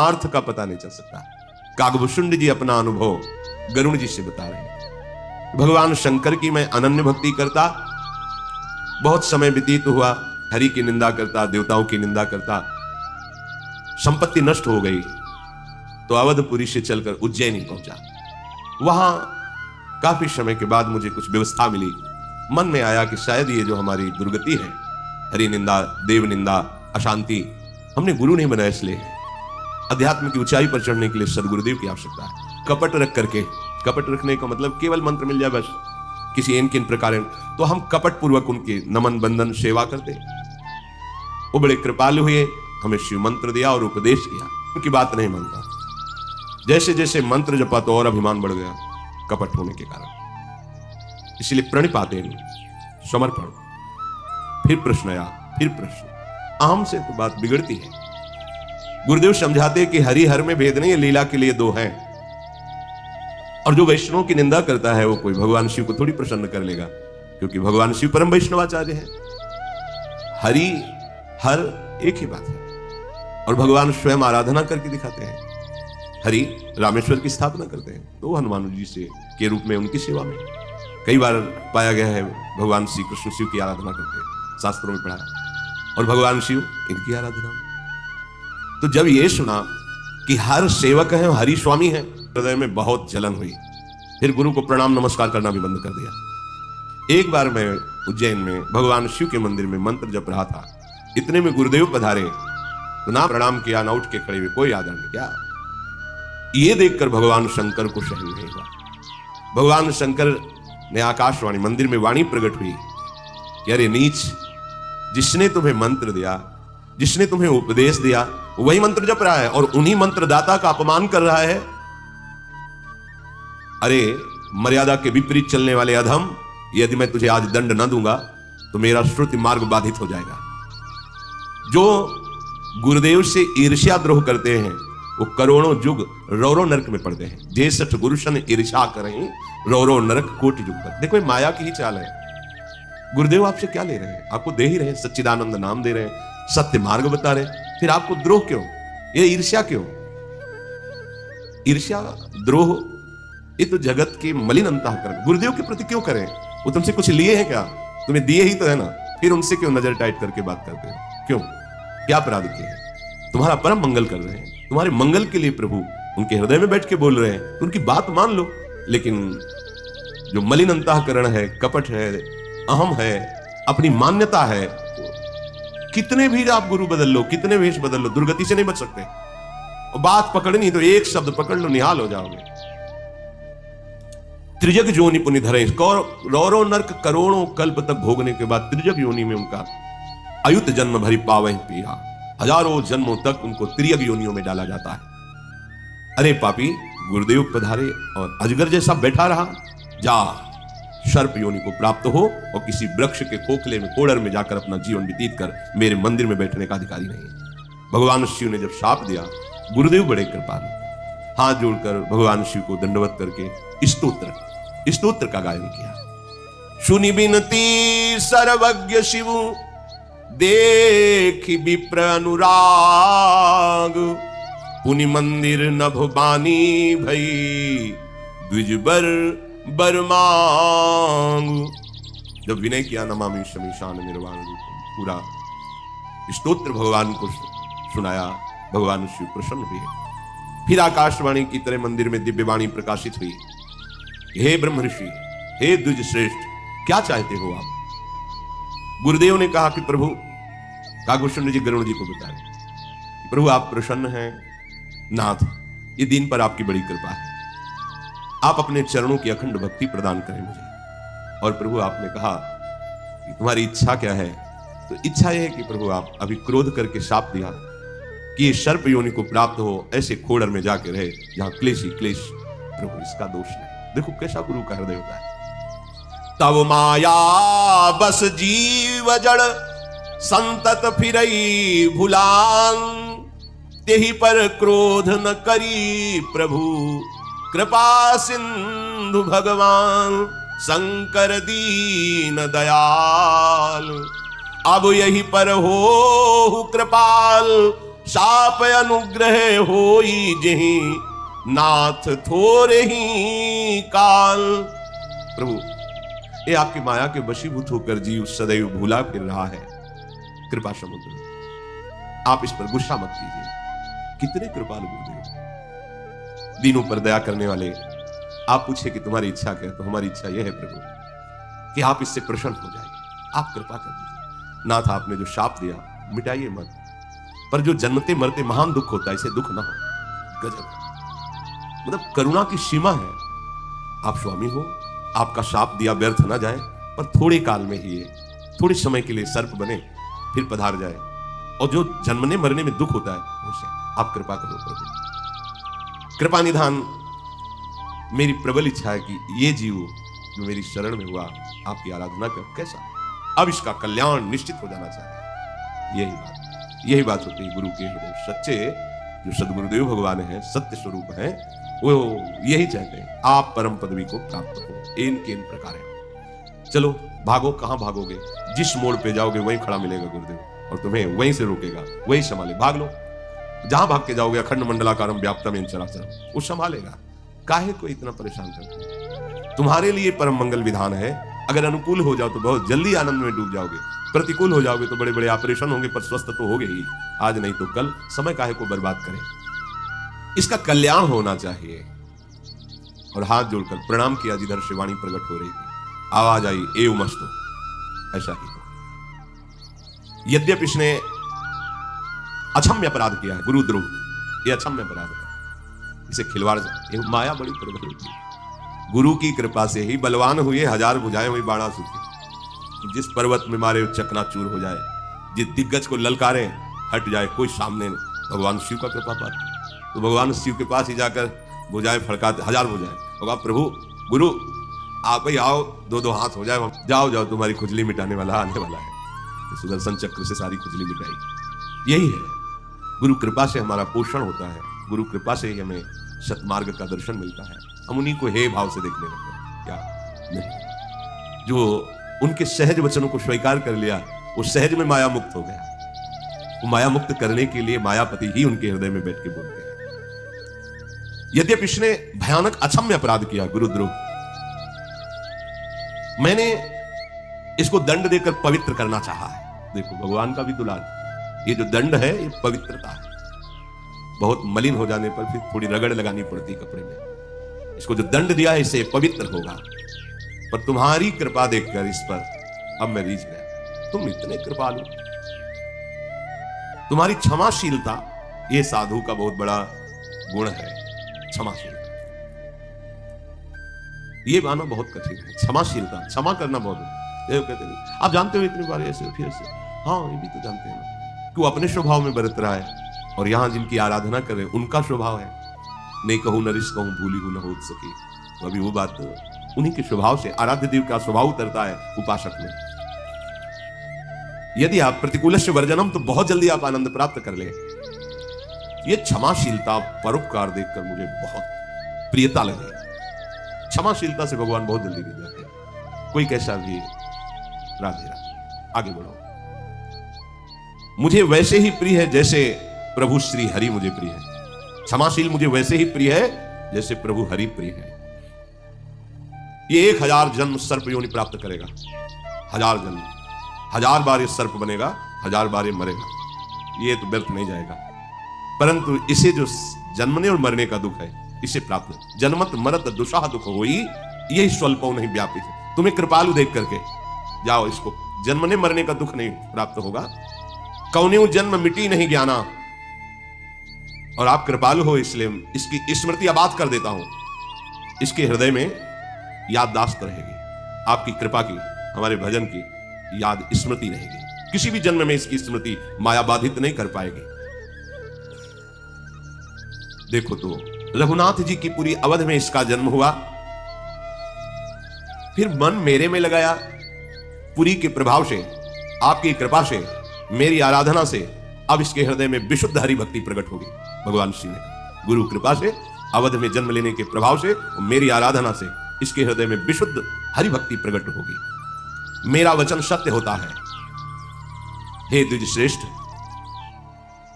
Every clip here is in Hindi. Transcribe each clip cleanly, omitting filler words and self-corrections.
परमार्थ का पता नहीं चल सकता। कागभूषुंड जी अपना अनुभव गरुण जी से बता रहे हैं। भगवान शंकर की मैं अनन्य भक्ति करता, बहुत समय व्यतीत हुआ, हरि की निंदा करता, देवताओं की निंदा करता, संपत्ति नष्ट हो गई, तो अवधपुरी से चलकर उज्जैनी पहुंचा। वहां काफी समय के बाद मुझे कुछ व्यवस्था मिली। मन में आया कि शायद ये जो हमारी दुर्गति है, हरि निंदा, देव निंदा, अशांति, हमने गुरु नहीं बनाया, इसलिए अध्यात्म की ऊंचाई पर चढ़ने के लिए सदगुरुदेव की आवश्यकता है। कपट रख करके, कपट रखने का मतलब केवल मंत्र मिल जाए बस, किसी इन किन प्रकार, तो हम कपट पूर्वक उनके नमन बंदन सेवा करते। वो बड़े कृपालु हुए, हमें शिव मंत्र दिया और उपदेश दिया। उनकी बात नहीं मानता, जैसे जैसे मंत्र जपा तो और अभिमान बढ़ गया कपट होने के कारण। इसलिए प्रणिपाते समर्पण। फिर प्रश्न आया, फिर प्रश्न, अहम से तो बात बिगड़ती है। गुरुदेव समझाते कि हरि हर में भेद नहीं है, लीला के लिए दो हैं। और जो वैष्णव की निंदा करता है वो कोई भगवान शिव को थोड़ी प्रसन्न कर लेगा, क्योंकि भगवान शिव परम वैष्णवाचार्य है। हरि हर एक ही बात है, और भगवान स्वयं आराधना करके दिखाते हैं। हरि रामेश्वर की स्थापना करते हैं, तो हनुमान जी से के रूप में उनकी सेवा में कई बार पाया गया है भगवान श्री कृष्ण शिव की आराधना करते हैं, शास्त्रों में पढ़ा है, और भगवान शिव इनकी आराधना में। तो जब ये सुना कि हर सेवक है, हरि स्वामी है, हृदय में बहुत जलन हुई। फिर गुरु को प्रणाम नमस्कार करना भी बंद कर दिया। एक बार मैं उज्जैन में भगवान शिव के मंदिर में मंत्र जप रहा था, इतने में गुरुदेव पधारे, तो ना प्रणाम किया ना उठ के खड़े हुए, कोई आदर नहीं किया। ये देखकर भगवान शंकर को सहन नहीं हुआ। भगवान शंकर ने आकाशवाणी मंदिर में वाणी प्रकट हुई कि अरे नीच, जिसने तुम्हें मंत्र दिया, जिसने तुम्हें उपदेश दिया, वही मंत्र जप रहा है और उन्हीं मंत्रदाता का अपमान कर रहा है। अरे मर्यादा के विपरीत चलने वाले अधम, यदि मैं तुझे आज दंड न दूंगा तो मेरा श्रुति मार्ग बाधित हो जाएगा। जो गुरुदेव से ईर्ष्या द्रोह करते हैं वो करोड़ों युग रौरो नरक में पड़ते हैं। जे सठ गुरुशन ईर्ष्या करें रौरो नरक कोटि युग पर। देखो ये माया की ही चाल है। गुरुदेव आपसे क्या ले रहे हैं? आपको दे ही रहे हैं, सच्चिदानंद नाम दे रहे हैं, सत्य मार्ग बता रहे हैं, फिर आपको द्रोह क्यों? ये ईर्ष्या क्यों? ईर्ष्या द्रोह ये तो जगत के मलिन अंतःकरण। गुरुदेव के प्रति क्यों करें? वो तुमसे कुछ लिए हैं क्या? तुम्हें दिए ही तो है ना, फिर उनसे क्यों नजर टाइट करके बात करते हो? क्यों? क्या अपराध किए हैं? तुम्हारा परम मंगल कर रहे हैं, तुम्हारे मंगल के लिए प्रभु उनके हृदय में बैठ के बोल रहे हैं, तो उनकी बात मान लो। लेकिन जो मलिन अंतःकरण है, कपट है, अहम है, अपनी मान्यता है, कितने भी आप गुरु बदल लो, कितने वेश बदल लो, दुर्गति से नहीं बच सकते। और बात पकड़नी तो एक शब्द पकड़ लो, निहाल हो जाओगे। त्रिजग योनि पुनि धरे, रौरो नरक करोड़ों कल्प तक भोगने के बाद त्रिजग योनि में उनका अयुत जन्म भरी पावह पिया, हजारों जन्मों तक उनको त्रिजग योनियों में डाला जाता है। अरे पापी, गुरुदेव पधारे और अजगर जैसा बैठा रहा, जा सर्प योनि को प्राप्त हो और किसी वृक्ष के खोखले में कोड़र में जाकर अपना जीवन व्यतीत कर, मेरे मंदिर में बैठने का अधिकारी नहीं। भगवान शिव ने जब शाप दिया, गुरुदेव बड़े कृपालु, हाथ जोड़कर भगवान शिव को दंडवत करके स्तोत्र का गायन किया। सुनि बिनती सर्वज्ञ शिव देखि विप्र अनुराग, पुनि मंदिर नभ बानी भई द्विजबर बर मांग। जब विनय किया, नमामि शमीशान निर्वाण रूपम, पूरा स्तोत्र भगवान को सुनाया, भगवान शिव प्रसन्न हुए। फिर आकाशवाणी की तरह मंदिर में दिव्य वाणी प्रकाशित हुई, हे ब्रह्म ऋषि, हे द्विज श्रेष्ठ, क्या चाहते हो आप? गुरुदेव ने कहा कि प्रभु, कागभूषुंड जी गरुड़ जी को बताए, प्रभु आप प्रसन्न हैं नाथ, ये दिन पर आपकी बड़ी कृपा है, आप अपने चरणों की अखंड भक्ति प्रदान करें मुझे। और प्रभु आपने कहा कि तुम्हारी इच्छा क्या है? तो इच्छा यह है कि प्रभु आप अभी क्रोध करके शाप दिया कि ये सर्प योनि को प्राप्त हो, ऐसे खोड़र में जाके रहे जहां क्लेश ही क्लेश। प्रभु इसका दोष नहीं। देखो कैसा गुरु का हृदय होता है। तब माया बस जीव जड़ संतत फिरई भुलान, तेहि पर क्रोध न करी प्रभु कृपा सिंधु भगवान, शंकर दीन दयाल। अब यही पर हो कृपाल, साप अनुग्रह होई जही नाथ थोरे ही काल। प्रभु, ये आपकी माया के वशीभूत होकर जीव सदैव भूला फिर रहा है। कृपा समुद्र, आप इस पर गुस्सा मत कीजिए। कितने कृपालु गुरुदेव, दीनों पर दया करने वाले। आप पूछे कि तुम्हारी इच्छा क्या है, तो हमारी इच्छा यह है प्रभु कि आप इससे प्रसन्न हो जाइए, आप कृपा कर दीजिए। नाथ, आपने जो शाप दिया मिटाइए मत, पर जो जन्मते मरते महान दुख होता है, इसे दुख ना हो। गजब, मतलब करुणा की सीमा है। आप स्वामी हो, आपका शाप दिया व्यर्थ ना जाए, पर थोड़े काल में ही है, थोड़े समय के लिए सर्प बने फिर पधार जाए, और जो जन्मने मरने में दुख होता है उसे आप कृपा करो प्रभु। कृपा निधान, मेरी प्रबल इच्छा है कि ये जीव जो मेरी शरण में हुआ आपकी आराधना कर, कैसा अब इसका कल्याण निश्चित हो जाना चाहिए। यही बात होती है गुरु के हृदय। सच्चे जो सदगुरुदेव भगवान है, सत्य स्वरूप है, वो यही चाहते हैं आप परम पदवी को प्राप्त हो। इनके इन प्रकार है। चलो भागो, कहां भागोगे? जिस मोड़ पे जाओगे वहीं खड़ा मिलेगा गुरुदेव, और तुम्हें वहीं से रोकेगा, वही संभाले। भाग लो, जहां भाग के जाओगे अखंड मंडलाकारम व्याप्तम येन चराचरम, वो संभालेगा। काहे को इतना परेशान करते हो? तुम्हारे लिए परम मंगल विधान है। अगर अनुकूल हो जाओ तो बहुत जल्दी आनंद में डूब जाओगे, प्रतिकूल हो जाओगे तो बड़े बड़े ऑपरेशन होंगे, पर स्वस्थ तो होगे ही, आज नहीं तो कल। समय काहे को बर्बाद करें? इसका कल्याण होना चाहिए। और हाथ जोड़कर प्रणाम किया जिधर से वाणी प्रकट हो रही थी। आवाज आई, एव मस्तु, ऐसा ही हो। यद्यपि इसने अक्षम्य अपराध किया है, गुरुद्रोह, ये अक्षम्य अपराध है, इसे खिलवाड़, माया बड़ी प्रबल होती है। गुरु की कृपा से ही बलवान हुए, हजार बुझाए हुई बाणा सूखे। जिस पर्वत में मारे चकनाचूर हो जाए, जिस दिग्गज को ललकारे हट जाए, कोई सामने नहीं। भगवान शिव का कृपा पात्र, तो भगवान शिव के पास ही जाकर बुझाए फड़काते, हजार बुझाए, होगा प्रभु गुरु आप ही आओ, दो दो हाथ हो जाए, जाओ जाओ तुम्हारी खुजली मिटाने वाला आने वाला है। तो सुदर्शन चक्र से सारी खुजली मिटाई। यही है, गुरु कृपा से हमारा पोषण होता है, गुरु कृपा से ही हमें सतमार्ग का दर्शन मिलता है। हम उन्हीं को हे भाव से देखने लगते हैं, क्या नहीं। जो उनके सहज वचनों को स्वीकार कर लिया, वो सहज में माया मुक्त हो गया। वो माया मुक्त करने के लिए मायापति ही उनके हृदय में बैठ के बोलते हैं। यद्यपि इसने भयानक अक्षम्य अपराध किया, गुरुद्रोह, मैंने इसको दंड देकर पवित्र करना चाहा है। देखो भगवान का भी दुलार, ये जो दंड है ये पवित्रता है। बहुत मलिन हो जाने पर फिर थोड़ी रगड़ लगानी पड़ती है कपड़े में। इसको जो दंड दिया है इससे पवित्र होगा। पर तुम्हारी कृपा देखकर इस पर अब मैं रीझ गया। तुम इतने कृपालु, तुम्हारी क्षमाशीलता ये साधु का बहुत बड़ा गुण है। क्षमाशीलता ये माना बहुत कठिन है। क्षमाशीलता, क्षमा करना बहुत है। कहते नहीं, आप जानते हो इतनी बार ऐसे फिर ऐसे, हाँ ये भी तो जानते हैं ना कि वो अपने स्वभाव में बरत रहा है, और यहां जिनकी आराधना करे उनका स्वभाव है नहीं कहूं नरिश कहूं भूली हूं न हो सकी। तो अभी वो बात उन्हीं के स्वभाव से, आराध्य देव का स्वभाव उतरता है उपासक में। यदि आप प्रतिकूलस्य वर्जनम, तो बहुत जल्दी आप आनंद प्राप्त कर ले। ये क्षमाशीलता, परोपकार देखकर मुझे बहुत प्रियता लगी। क्षमाशीलता से भगवान बहुत जल्दी गिर जाते हैं। कोई कैसा भी, राधे राधे, आगे बढ़ो। मुझे वैसे ही प्रिय है जैसे प्रभु श्री हरि मुझे प्रिय है। क्षमाशील मुझे वैसे ही प्रिय है जैसे प्रभु हरि प्रिय है। ये 1000 जन्म सर्प योनि प्राप्त करेगा, 1000 जन्म, 1000 बार ये सर्प बनेगा, 1000 बार ये मरेगा, ये तो व्यर्थ नहीं जाएगा। परंतु इसे जो जन्मने और मरने का दुख है, इसे प्राप्त, जन्मत मरत दुषाह दुख होई, यही स्वल्पो नहीं व्यापी है। तुम्हें कृपालु देख करके जाओ, इसको जन्मने मरने का दुख नहीं प्राप्त होगा। कौन्यू जन्म मिटी नहीं ज्ञाना, और आप कृपालु हो इसलिए इसकी स्मृति आबाद कर देता हूं। इसके हृदय में याददाश्त रहेगी, आपकी कृपा की, हमारे भजन की याद स्मृति रहेगी। किसी भी जन्म में इसकी स्मृति माया बाधित नहीं कर पाएगी। देखो तो रघुनाथ जी की पूरी अवध में इसका जन्म हुआ, फिर मन मेरे में लगाया। पुरी के प्रभाव से, आपकी कृपा से, मेरी आराधना से अब इसके हृदय में विशुद्ध हरि भक्ति प्रकट होगी। भगवान श्री ने गुरु कृपा से, अवध में जन्म लेने के प्रभाव से, मेरी आराधना से इसके हृदय में विशुद्ध हरि भक्ति प्रकट होगी। मेरा वचन सत्य होता है। हे द्विज श्रेष्ठ,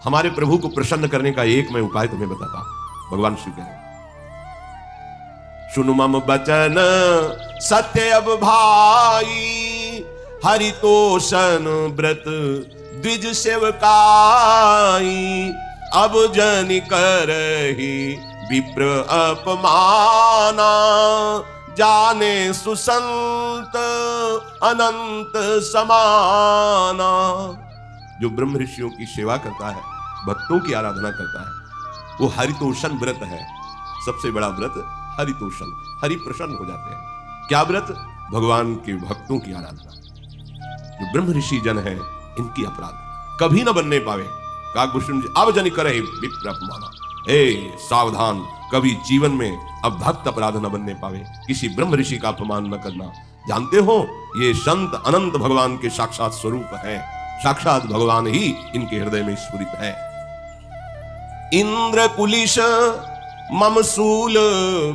हमारे प्रभु को प्रसन्न करने का एक मैं उपाय तुम्हें बताता हूं। भगवान शिव कह रहे हैं, सुनु मम बचन सत्य अब भाई, हरितोषण व्रत द्विज सेवकाई, अब जन करहि विप्र अपमाना, जाने सुसंत अनंत समाना। जो ब्रह्म ऋषियों की सेवा करता है, भक्तों की आराधना करता है, वो हरितोषण व्रत है। सबसे बड़ा व्रत हरितोषण, हरि प्रसन्न हो जाते हैं। क्या व्रत? भगवान के भक्तों की आराधना। जो ब्रह्म ऋषि जन है, इनकी अपराध कभी न बनने पावे। काकभूषण जी अब जन करे विप्र अपमाना, ए सावधान, कभी जीवन में अब भक्त अपराध न बनने पावे, किसी ब्रह्म ऋषि का अपमान न करना। जानते हो, ये संत अनंत भगवान के साक्षात स्वरूप है, साक्षात भगवान ही इनके हृदय में स्फुरित है। इंद्र कुलिश मम शूल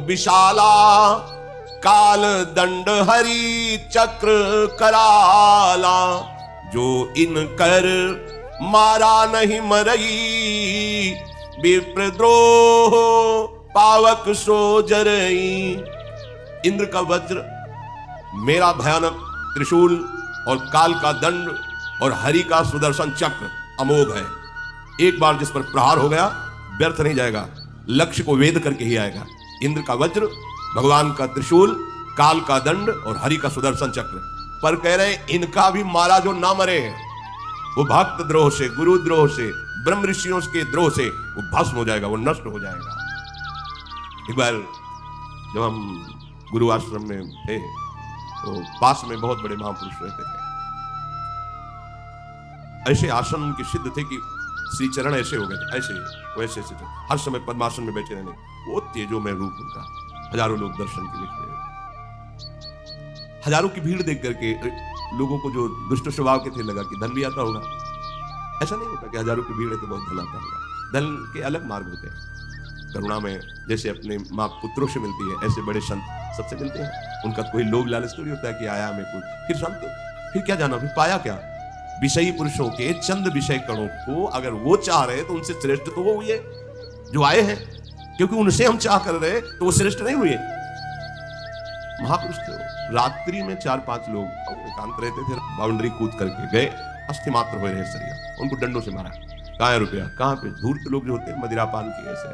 विशाला, काल दंड हरि चक्र कराला, जो इन कर मारा नहीं मरई, विप्रद्रोह पावक सो जरई। इंद्र का वज्र, मेरा भयानक त्रिशूल और काल का दंड और हरि का सुदर्शन चक्र अमोघ है। एक बार जिस पर प्रहार हो गया व्यर्थ नहीं जाएगा, लक्ष्य को वेद करके ही आएगा। इंद्र का वज्र, भगवान का त्रिशूल, काल का दंड और हरि का सुदर्शन चक्र। पर कह रहे इनका भी मारा जो ना मरे, वो भक्त द्रोह से, गुरु द्रोह से, ब्रह्म ऋषियों के द्रोह से वो भस्म हो जाएगा, वो नष्ट हो जाएगा। एक बार जब हम गुरु आश्रम में थे तो पास में बहुत बड़े महापुरुष रहते थे। ऐसे आसन उनके सिद्ध थे कि श्री चरण ऐसे हो गए थे, ऐसे वैसे ऐसे थे, हर समय पद्मासन में बैठे रहने। वो तेजोमय रूप उनका, हजारों लोग दर्शन के लिए खड़े हुए। हजारों की भीड़ देख करके लोगों को जो दुष्ट स्वभाव के थे लगा कि धन भी आता होगा। ऐसा नहीं होता कि हजारों की भीड़ है तो बहुत धन आता होगा। धन के अलग मार्ग होते हैं। करुणा में जैसे अपने माँ पुत्रों से मिलती है, ऐसे बड़े संत सबसे मिलते हैं। उनका कोई लोभ लालच थोड़ी होता है कि आया हमें कुछ, फिर संत, फिर क्या जाना, फिर पाया क्या? विषयी पुरुषों के चंद विषय कणों को अगर वो चाह रहे तो उनसे श्रेष्ठ तो वो हुए जो आए हैं, क्योंकि उनसे हम चाह कर रहे तो वो श्रेष्ठ नहीं हुए। महापुरुष थे। रात्रि में 4-5 लोग एकांत रहते थे, बाउंड्री कूद करके गए, अस्थि मात्र हो रहे शरीर, उनको डंडों से मारा। कहाँ है रुपया? कहाँ पे? धूर्त लोग जो होते हैं मदिरा पान की ऐसे।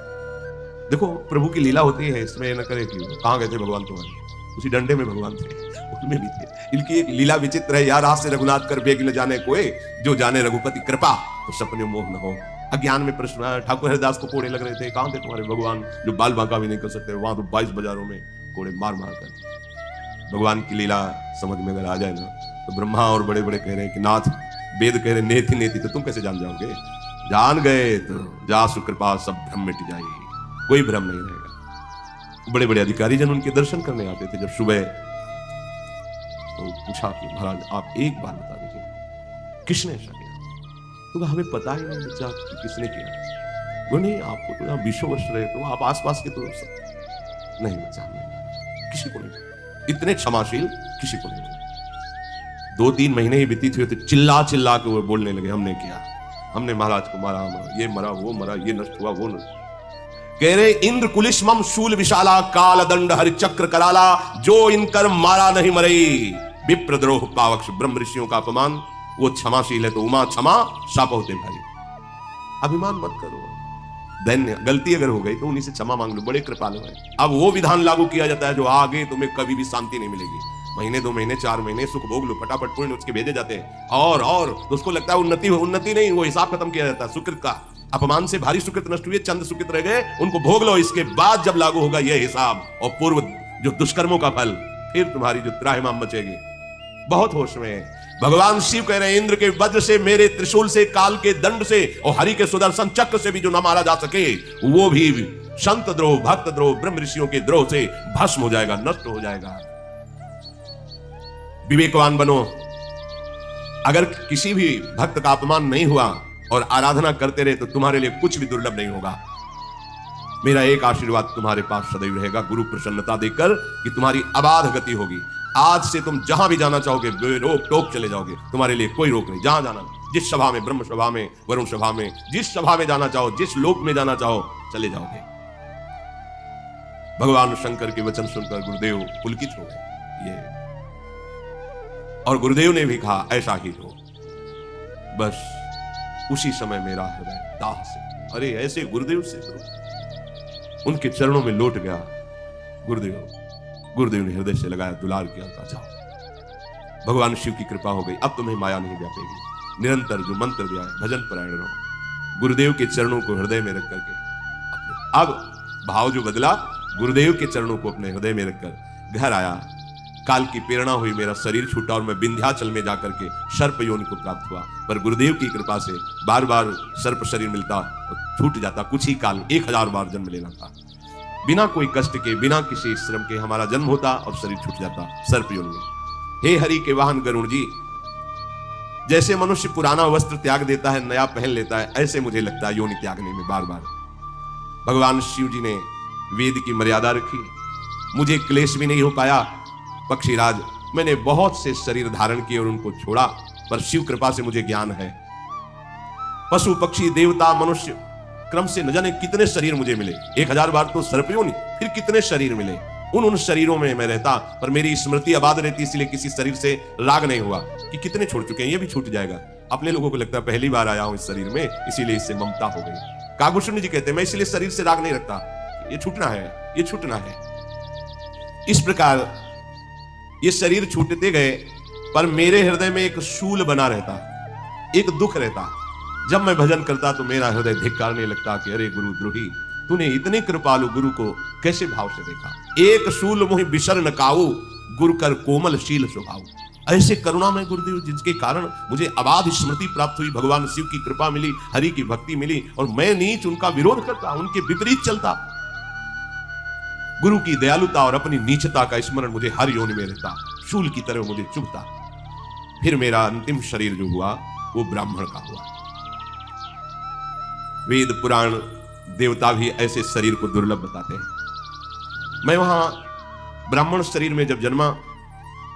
देखो प्रभु की लीला होती है, इसमें न करे कि कहाँ गए थे भगवान तुम्हारे, उसी डंडे में भगवान थे, उनमें भी थे। इनकी एक लीला विचित्र है, यार हाथ से रघुनाथ कर बेग न जाने कोई, जो जाने रघुपति कृपा तो सपने मोह न हो। अज्ञान में प्रश्न, ठाकुर हरिदास को कोड़े लग रहे थे, कहाँ थे तुम्हारे भगवान जो बाल बांका भी नहीं कर सकते, वहां तो 22 बाजारों में कोड़े मार मार कर। भगवान की लीला समझ में अगर आ जाए ना तो ब्रह्मा और बड़े बड़े कह रहे हैं कि नाथ, वेद कह रहे नेति नेति, तो तुम कैसे जान जाओगे? जान गए तो जा सुकृपा सब भ्रम मिट जाएगी, कोई भ्रम नहीं रहेगा। बड़े बड़े अधिकारी जन उनके दर्शन करने आते थे। जब सुबह तो पूछा कि महाराज आप एक बार बता दीजिए किसने ऐसा किया? तो हमें पता ही नहीं बच्चा कि किसने किया। वो नहीं, आपको तो यहाँ 20 वर्ष रहे तो आप आसपास के तो नहीं बच्चा, हमें किसी को नहीं, इतने क्षमाशील किसी को नहीं। 2-3 महीने ही बीती थी तो चिल्ला चिल्ला के वो बोलने लगे हमने किया, हमने महाराज को मारा, ये मरा, वो मरा, ये नष्ट हुआ, वो नष्ट। कह रहे इंद्र कुलिशमम शूल विशाला, काल दंड हरि चक्र कराला, जो इनकर मारा नहीं मरई, विप्रद्रोह पावक। ब्रह्म ऋषियों का अपमान, वो क्षमाशील है तो उमा क्षमा शाप होते भाई। अभिमान मत करो, दैन्य गलती अगर हो गई तो उन्हीं से क्षमा मांग लो, बड़े कृपालु हैं। अब वो विधान लागू किया जाता है जो आगे तुम्हें कभी भी शांति नहीं मिलेगी। महीने 2 महीने 4 महीने सुख भोग लो, फटाफट पुण्य उसके भेजे जाते हैं और तो उसको लगता है उन्नति नहीं, वो हिसाब खत्म किया जाता है सुकृत का। अपमान से भारी सुकृत नष्ट हुए, चंद सुकृत रह गए, उनको भोग लो, इसके बाद जब लागू होगा यह हिसाब और पूर्व जो दुष्कर्मों का फल, फिर तुम्हारी जो त्राहिमाम मचेगी। बहुत होश में भगवान शिव कह रहे हैं इंद्र के वज्र से, मेरे त्रिशूल से, काल के दंड से और हरि के सुदर्शन चक्र से भी जो न मारा जा सके, वो भी संत द्रोह, भक्त द्रोह, ब्रह्म ऋषियों के द्रोह से भस्म हो जाएगा, नष्ट हो जाएगा। विवेकवान बनो। अगर किसी भी भक्त का अपमान नहीं हुआ और आराधना करते रहे तो तुम्हारे लिए कुछ भी दुर्लभ नहीं होगा। मेरा एक आशीर्वाद तुम्हारे पास सदैव रहेगा, गुरु प्रसन्नता देकर कि तुम्हारी अबाध गति होगी। आज से तुम जहां भी जाना चाहोगे रोक टोक चले जाओगे, तुम्हारे लिए कोई रोक नहीं, जहां जाना। जिस सभा में, ब्रह्म सभा में, वरुण सभा में, जिस सभा में जाना चाहो, जिस लोक में जाना चाहो, चले जाओगे। भगवान शंकर के वचन सुनकर गुरुदेव पुलकित हो गए। ये और गुरुदेव ने भी कहा ऐसा ही हो। बस उसी समय मेरा हृदय दाह से, अरे ऐसे गुरुदेव से उनके चरणों में लौट गया। गुरुदेव ने हृदय से लगाया, दुलार किया, कहा जाओ, भगवान शिव की कृपा हो गई, अब तुम्हें माया नहीं व्यापेगी। निरंतर जो मंत्र दिया है, भजन परायण रहो। गुरुदेव के चरणों को हृदय में रख करके अपने, अब भाव जो बदला, गुरुदेव के चरणों को अपने हृदय में रखकर घर आया। काल की प्रेरणा हुई, मेरा शरीर छूटा और मैं विंध्याचल में जाकर के सर्प योनि को प्राप्त हुआ। पर गुरुदेव की कृपा से बार बार सर्प शरीर मिलता और छूट जाता। कुछ ही काल 1000 बार जन्म लेना था, बिना कोई कष्ट के, बिना किसी श्रम के हमारा जन्म होता और शरीर छूट जाता सर्प योनि में। हे हरि के वाहन गरुण जी, जैसे मनुष्य पुराना वस्त्र त्याग देता है, नया पहन लेता है, ऐसे मुझे लगता है योनि त्यागने में बार बार। भगवान शिव जी ने वेद की मर्यादा रखी, मुझे क्लेश भी नहीं हो पाया। पक्षीराज, मैंने बहुत से शरीर धारण किए और उनको छोड़ा, पर शिव कृपा से मुझे ज्ञान है। पशु पक्षी देवता मनुष्य क्रम से न जाने कितने शरीर मुझे मिले। 1000 बार तो सर्प योनि, फिर कितने शरीर मिले। उन शरीरों में मैं रहता, पर मेरी स्मृति आबाद रहती, इसलिए किसी शरीर से राग नहीं हुआ कि कितने छोड़ चुके हैं, ये भी छूट जाएगा। अपने लोगों को लगता है पहली बार आया हूं इस शरीर में, इसीलिए इससे ममता हो गई। कागभूषण जी कहते हैं, मैं इसलिए शरीर से राग नहीं रखता, ये छूटना है, ये छूटना है। इस प्रकार ये शरीर छूटते गए, पर मेरे हृदय में एक शूल बना रहता, एक दुख रहता। जब मैं भजन करता तो मेरा हृदय धिक्कारने लगता कि अरे गुरुद्रोही, तूने इतने कृपालु गुरु को कैसे भाव से देखा। एक शूल मोहि बिसर न काऊ, गुरु कर कोमल शील स्वभाव। ऐसे करुणा में गुरुदेव, जिनके कारण मुझे अबाध स्मृति प्राप्त हुई, भगवान शिव की कृपा मिली, हरि की भक्ति मिली, और मैं नीच उनका विरोध करता, उनके विपरीत चलता। गुरु की दयालुता और अपनी नीचता का स्मरण मुझे हर योनि में रहता, शूल की तरह मुझे चुभता। फिर मेरा अंतिम शरीर जो हुआ वो ब्राह्मण का हुआ। वेद पुराण देवता भी ऐसे शरीर को दुर्लभ बताते हैं। मैं वहां ब्राह्मण शरीर में जब जन्मा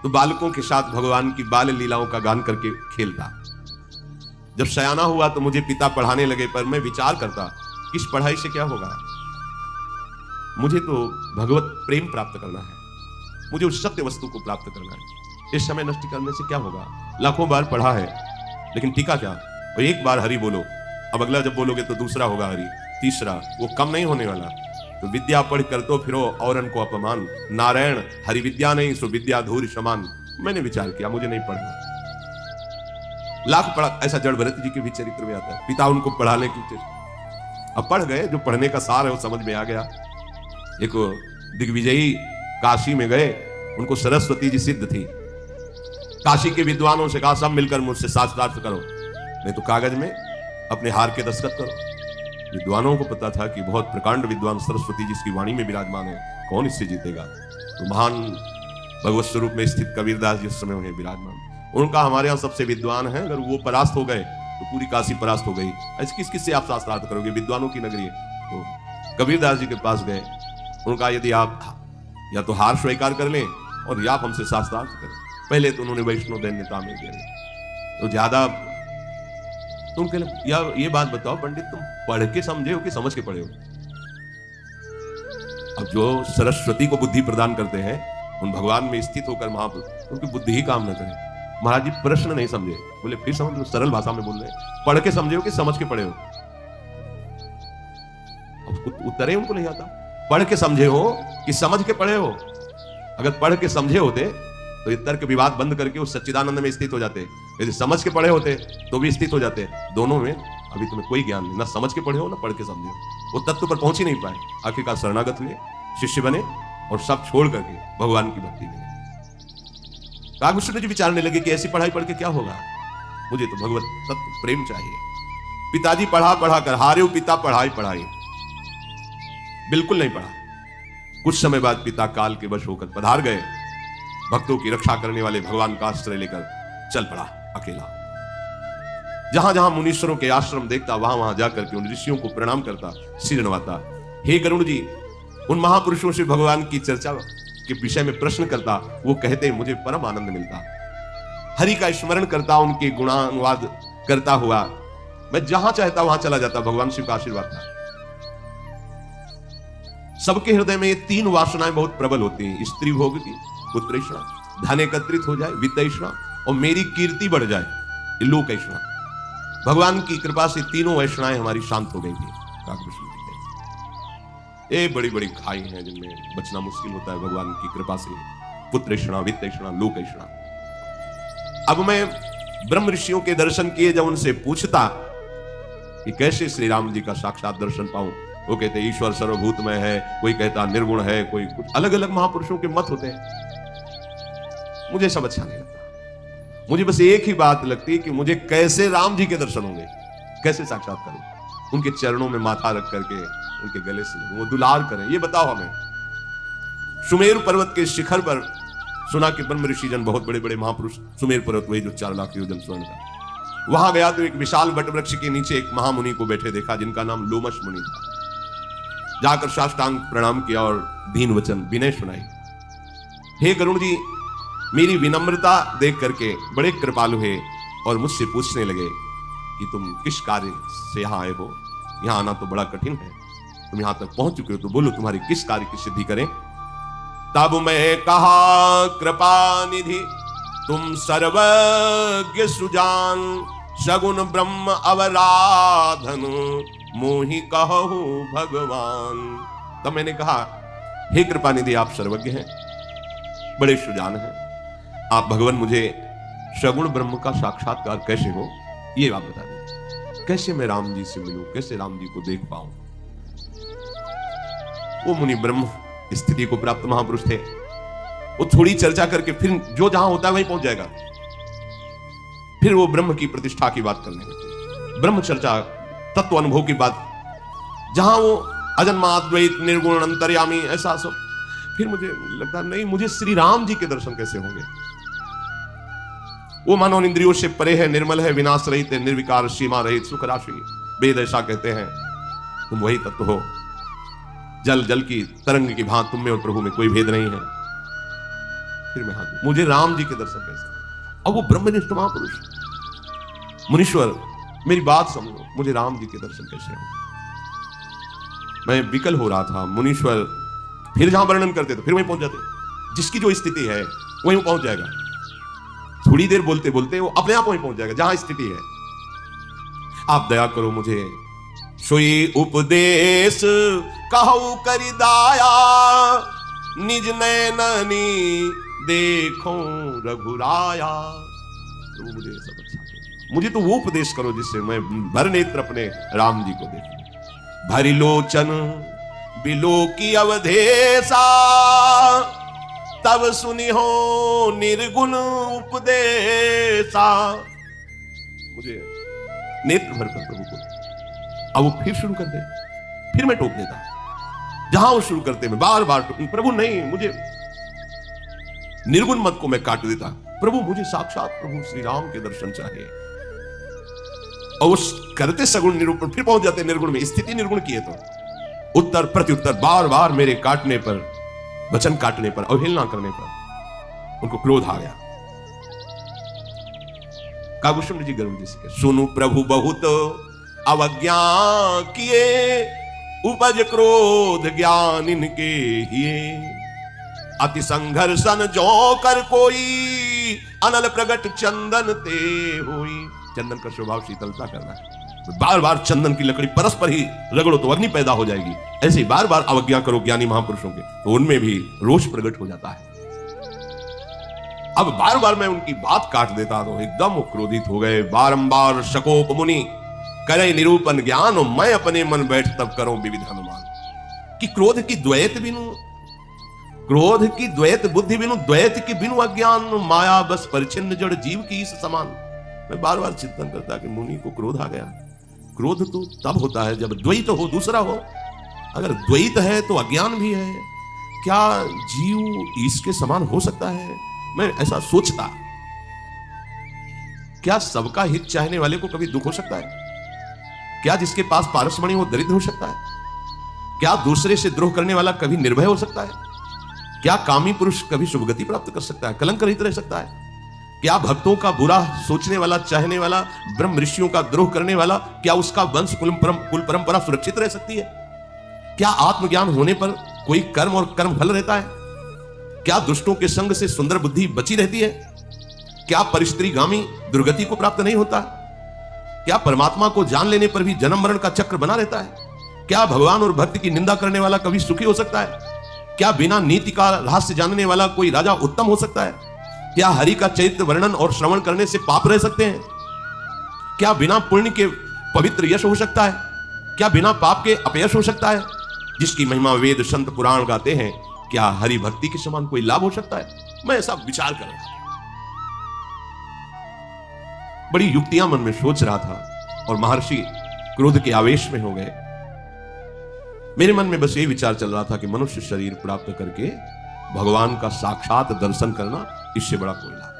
तो बालकों के साथ भगवान की बाल लीलाओं का गान करके खेलता। जब सयाना हुआ तो मुझे पिता पढ़ाने लगे, पर मैं विचार करता इस पढ़ाई से क्या होगा। मुझे तो भगवत प्रेम प्राप्त करना है, मुझे उस सत्य वस्तु को प्राप्त करना है। इस समय नष्ट करने से क्या होगा। लाखों बार पढ़ा है, लेकिन टीका क्या। और एक बार हरि बोलो, अब अगला जब बोलोगे तो दूसरा होगा हरि, तीसरा, वो कम नहीं होने वाला। तो विद्या पढ़ कर तो फिरो औरन को अपमान, नारायण हरि विद्या नहीं सो विद्या धूर समान। मैंने विचार किया मुझे नहीं पढ़ना। लाख पढ़ा, ऐसा जड़ भरत जी के भी चरित्र में आता है, पिता उनको पढ़ाने की चेष्टा। अब पढ़ गए, जो पढ़ने का सार है वो समझ में आ गया। एक दिग्विजयी काशी में गए, उनको सरस्वती जी सिद्ध थी। काशी के विद्वानों से कहा सब मिलकर मुझसे शास्त्रार्थ करो, नहीं तो कागज में अपने हार के दस्तखत करो। विद्वानों को पता था कि बहुत प्रकांड विद्वान सरस्वती जिसकी वाणी में विराजमान है, कौन इससे जीतेगा। तो महान भगवत स्वरूप में स्थित कबीरदास जिस समय उन्हें विराजमान, उनका हमारे यहाँ सबसे विद्वान है, अगर वो परास्त हो गए तो पूरी काशी परास्त हो गई। ऐसे किस किस से आप शास्त्रार्थ करोगे, विद्वानों की नगरी है। तो कबीरदास जी के पास गए, उनका यदि आप या तो हार स्वीकार कर लें और या आप हमसे शास्त्रार्थ करें। पहले तो उन्होंने वैष्णव दैन्यता में गए, तो ज्यादा तुम कह या ये बात बताओ पंडित, तुम पढ़ के समझे हो कि समझ के पढ़े हो। अब जो सरस्वती को बुद्धि प्रदान करते हैं, उन भगवान में स्थित होकर महापुरुष, उनकी बुद्धि ही काम न करे। महाराज जी प्रश्न नहीं समझे, बोले फिर समझ लो, सरल भाषा में बोल रहे हैं, पढ़ के समझे हो कि समझ के पढ़े हो। उत्तर ही उनको नहीं आता, पढ़ के समझे हो कि समझ के पढ़े हो। अगर पढ़ के समझे होते तो ये तर्क विवाद बंद करके उस सच्चिदानंद में स्थित हो जाते। यदि समझ के पढ़े होते तो भी स्थित हो जाते। दोनों में अभी तुम्हें कोई ज्ञान नहीं, ना समझ के पढ़े हो ना पढ़ के समझे हो। वो तत्व पर पहुंच ही नहीं पाए। आखिरकार शरणागत हुए, शिष्य बने और सब छोड़ करके भगवान की भक्ति में। कागभूषण जी विचारने लगे कि ऐसी पढ़ाई पढ़ के क्या होगा, मुझे तो भगवत तत्व प्रेम चाहिए। पिताजी पढ़ा पढ़ा कर हारे हो, पिता पढ़ाई पढ़ाई बिल्कुल नहीं पढ़ा। कुछ समय बाद पिता काल के वश होकर पधार गए। भक्तों की रक्षा करने वाले भगवान का आश्रय लेकर चल पड़ा अकेला। जहां जहां मुनीश्वरों के आश्रम देखता, वहां वहां जाकर के उन ऋषियों को प्रणाम करता, सिर नवाता। हे गरुड़ जी, उन महापुरुषों से भगवान की चर्चा के विषय में प्रश्न करता। वो कहते मुझे परम आनंद मिलता। हरि का स्मरण करता, उनके गुणानुवाद करता हुआ मैं जहां चाहता वहां चला जाता। भगवान शिव का आशीर्वाद था। सबके हृदय में ये 3 वासनाएं बहुत प्रबल होती हैं, स्त्री भोग की, पुत्रेषणा, धन एकत्रित हो जाए, वित्तेषणा, और मेरी कीर्ति बढ़ जाए, लोकेषणा। भगवान की कृपा से तीनों वासनाएं हमारी शांत हो गई थी। ये बड़ी बड़ी खाई हैं जिनमें बचना मुश्किल होता है भगवान की कृपा से। पुत्रेषणा, वित्तेषणा, लोकेषणा। अब मैं ब्रह्म ऋषियों के दर्शन किए, जब उनसे पूछता कि कैसे श्री राम जी का साक्षात दर्शन पाऊं, वो कहते ईश्वर सर्वभूतमय है, कोई कहता निर्गुण है, कोई कुछ, अलग अलग महापुरुषों के मत होते हैं। मुझे सब अच्छा नहीं लगता। मुझे बस एक ही बात लगती है कि मुझे कैसे राम जी के दर्शन होंगे, कैसे साक्षात करूं, उनके चरणों में माथा रख करके उनके गले से लगूं, वो दुलार करें, ये बताओ हमें। सुमेरु पर्वत के शिखर पर सुना कि ब्रह्म ऋषि जन, बहुत बड़े बड़े महापुरुष, सुमेर पर्वत वही जो 4 लाख योजन स्वर्ण का, वहां गया तो एक विशाल वट वृक्ष के नीचे एक महामुनि को बैठे देखा, जिनका नाम लोमश मुनि था। जाकर साष्टांग प्रणाम किया और दीन वचन विनय सुनाई। हे गरुण जी, मेरी विनम्रता देख करके बड़े कृपालु है और मुझसे पूछने लगे कि तुम किस कार्य से यहां आए हो। यहां आना तो बड़ा कठिन है, तुम यहां तक पहुंच चुके हो, तो बोलो तुम्हारी किस कार्य की सिद्धि करें। तब मैं कहा कृपा निधि तुम सर्वज्ञ सुजान, सगुण ब्रह्म अवराधन मोहि कहु भगवान। तब मैंने कहा, हे कृपा निधि, आप सर्वज्ञ हैं, बड़े सुजान हैं, आप भगवान मुझे सगुण ब्रह्म का साक्षात्कार कैसे हो, ये बात बता दीजिए। कैसे मैं राम जी से मिलूं, कैसे राम जी को देख पाऊं। वो मुनि ब्रह्म स्थिति को प्राप्त महापुरुष थे। वो थोड़ी चर्चा करके फिर जो जहां होता है वहीं पहुंच जाएगा। फिर वो ब्रह्म की प्रतिष्ठा की बात करने लगे, ब्रह्म चर्चा, तत्व अनुभव की बात, जहां वो अजन्माद्वैत निर्गुण अंतर्यामी ऐसा सब। फिर मुझे लगता नहीं, मुझे श्री राम जी के दर्शन कैसे होंगे। वो मानव इंद्रियों से परे है, निर्मल है, विनाश रहित है, निर्विकार, सीमा रहित, सुख राशि। वेद ऐसा कहते हैं, तुम वही तत्व हो। जल जल की तरंग की भांति तुम में और प्रभु में कोई भेद नहीं है। फिर मैं हाथ, मुझे राम जी के दर्शन कैसे। और वो ब्रह्मनिष्ठ महापुरुष मुनीश्वर, मेरी बात समझो, मुझे राम जी के दर्शन कैसे हो। मैं विकल हो रहा था। मुनीश्वर फिर जहां वर्णन करते थे फिर वहीं पहुंच जाते। जिसकी जो स्थिति है वहीं वो पहुंच जाएगा। थोड़ी देर बोलते बोलते वो अपने आप वहीं पहुंच जाएगा जहां स्थिति है। आप दया करो मुझे, सोई उपदेश कहु करि दाया, निज नैननी देखो रघुराया। तो मुझे सब अच्छा करो, मुझे तो वो उपदेश करो जिससे मैं भर नेत्र अपने राम जी को देखूं। भरी लोचन बिलो की अवधेशा, तब सुनी हो निर्गुण उपदेशा। मुझे नेत्र भर कर प्रभु को। अब वो फिर शुरू कर दे, फिर मैं टोक देता। जहां वो शुरू करते मैं बार बार प्रभु नहीं, मुझे निर्गुण मत को मैं काट देता। प्रभु मुझे साक्षात प्रभु श्री राम के दर्शन चाहिए। और उस करते सगुण निरूपण, फिर पहुंच जाते निर्गुण में। स्थिति निर्गुण की है तो उत्तर प्रत्युत्तर बार बार मेरे काटने पर, वचन काटने पर, अवहेलना करने पर उनको क्रोध आ गया। कागभूषण जी गरुड़ जी से, सुनु प्रभु बहुत अवज्ञा किए, उपज क्रोध ज्ञान इनके हिए। अति संघर्षण जो कर कोई, अनल प्रगट चंदन ते हुई। चंदन का स्वभाव शीतलता करना है। बार बार चंदन की लकड़ी परस्पर ही रगड़ो तो अग्नि पैदा हो जाएगी। ऐसे ही बार बार अवज्ञा करो ज्ञानी महापुरुषों के, तो उनमें भी रोष प्रकट हो जाता है। अब बार बार मैं उनकी बात काट देता तो एकदम क्रोधित हो गए। बारंबार शकोप मुनि करे निरूपण ज्ञान, और मैं अपने मन बैठ तब करूं विविध अनुमान। कि क्रोध की द्वैत बिनु, क्रोध की द्वैत बुद्धि बिनु, द्वैत की बिनु अज्ञान, माया बस परिचिन्न जड़ जीव की इस समान। मैं बार बार चिंतन करता कि मुनि को क्रोध आ गया। क्रोध तो तब होता है जब द्वैत हो, दूसरा हो। अगर द्वैत है तो अज्ञान भी है। क्या जीव इसके समान हो सकता है? मैं ऐसा सोचता। क्या सबका हित चाहने वाले को कभी दुख हो सकता है? क्या जिसके पास पारसमणि वो दरिद्र हो सकता है? क्या दूसरे से द्रोह करने वाला कभी निर्भय हो सकता है? क्या कामी पुरुष कभी शुभगति प्राप्त कर सकता है, कलंक रहित रह सकता है? क्या भक्तों का बुरा सोचने वाला, चाहने वाला, ब्रह्म ऋषियों का द्रोह करने वाला, क्या उसका वंश कुल परंपरा सुरक्षित रह सकती है? क्या आत्मज्ञान होने पर कोई कर्म और कर्म फल रहता है? क्या दुष्टों के संग से सुंदर बुद्धि बची रहती है? क्या परिस्त्रीगामी दुर्गति को प्राप्त नहीं होता? क्या परमात्मा को जान लेने पर भी जन्म मरण का चक्र बना रहता है? क्या भगवान और भक्ति की निंदा करने वाला कभी सुखी हो सकता है? क्या बिना नीति का रहस्य जानने वाला कोई राजा उत्तम हो सकता है? क्या हरि का चरित्र वर्णन और श्रवण करने से पाप रह सकते हैं? क्या बिना पुण्य के पवित्र यश हो सकता है? क्या बिना पाप के अपयश हो सकता है? जिसकी महिमा वेद संत पुराण गाते हैं, क्या हरि भक्ति के समान कोई लाभ हो सकता है? मैं ऐसा विचार कर रहा था, बड़ी युक्तियां मन में सोच रहा था और महर्षि क्रोध के आवेश में हो गए। मेरे मन में बस ये विचार चल रहा था कि मनुष्य शरीर प्राप्त करके भगवान का साक्षात दर्शन करना, इससे बड़ा कोई लाभ